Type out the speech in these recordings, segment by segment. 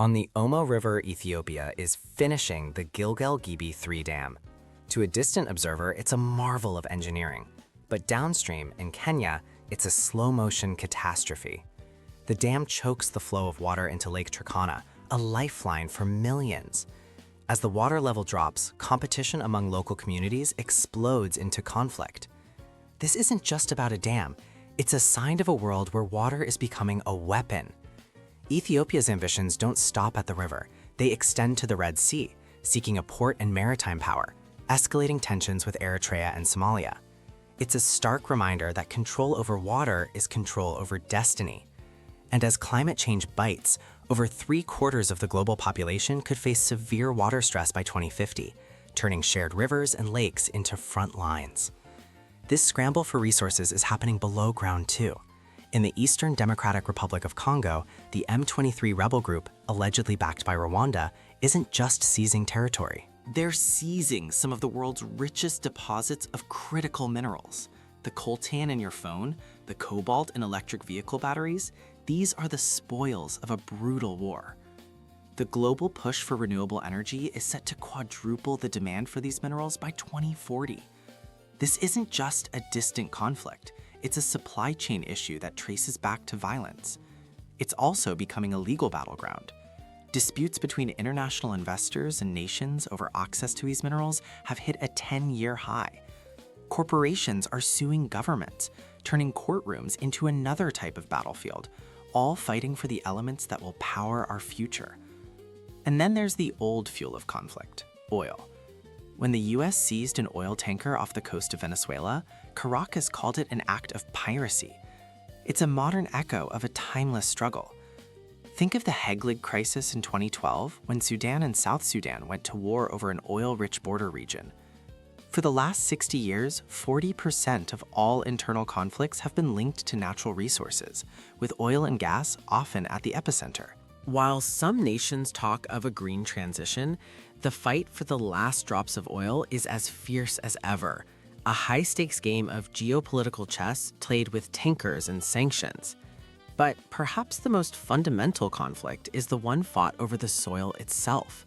On the Omo River, Ethiopia is finishing the Gilgel-Gibi 3 dam. To a distant observer, it's a marvel of engineering. But downstream, in Kenya, it's a slow-motion catastrophe. The dam chokes the flow of water into Lake Turkana, a lifeline for millions. As the water level drops, competition among local communities explodes into conflict. This isn't just about a dam, it's a sign of a world where water is becoming a weapon. Ethiopia's ambitions don't stop at the river. They extend to the Red Sea, seeking a port and maritime power, escalating tensions with Eritrea and Somalia. It's a stark reminder that control over water is control over destiny. And as climate change bites, over 3/4 of the global population could face severe water stress by 2050, turning shared rivers and lakes into front lines. This scramble for resources is happening below ground too. In the Eastern Democratic Republic of Congo, the M23 rebel group, allegedly backed by Rwanda, isn't just seizing territory. They're seizing some of the world's richest deposits of critical minerals. The coltan in your phone, the cobalt in electric vehicle batteries, these are the spoils of a brutal war. The global push for renewable energy is set to quadruple the demand for these minerals by 2040. This isn't just a distant conflict. It's a supply chain issue that traces back to violence. It's also becoming a legal battleground. Disputes between international investors and nations over access to these minerals have hit a 10-year high. Corporations are suing governments, turning courtrooms into another type of battlefield, all fighting for the elements that will power our future. And then there's the old fuel of conflict, oil. When the US seized an oil tanker off the coast of Venezuela, Caracas called it an act of piracy. It's a modern echo of a timeless struggle. Think of the Heglig crisis in 2012, when Sudan and South Sudan went to war over an oil-rich border region. For the last 60 years, 40% of all internal conflicts have been linked to natural resources, with oil and gas often at the epicenter. While some nations talk of a green transition, the fight for the last drops of oil is as fierce as ever, a high-stakes game of geopolitical chess played with tankers and sanctions. But perhaps the most fundamental conflict is the one fought over the soil itself.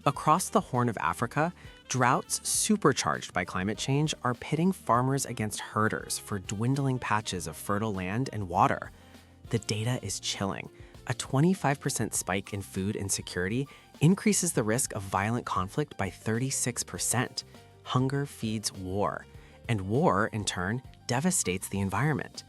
Across the Horn of Africa, droughts supercharged by climate change are pitting farmers against herders for dwindling patches of fertile land and water. The data is chilling. A 25% spike in food insecurity increases the risk of violent conflict by 36%. Hunger feeds war, and war, in turn, devastates the environment.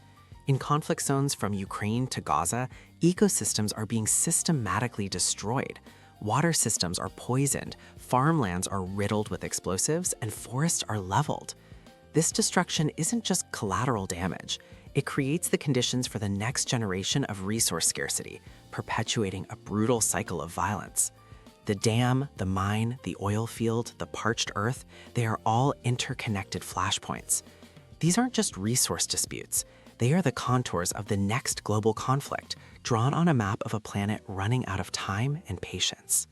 In conflict zones from Ukraine to Gaza, ecosystems are being systematically destroyed. Water systems are poisoned, farmlands are riddled with explosives, and forests are leveled. This destruction isn't just collateral damage. It creates the conditions for the next generation of resource scarcity, perpetuating a brutal cycle of violence. The dam, the mine, the oil field, the parched earth, they are all interconnected flashpoints. These aren't just resource disputes. They are the contours of the next global conflict, drawn on a map of a planet running out of time and patience.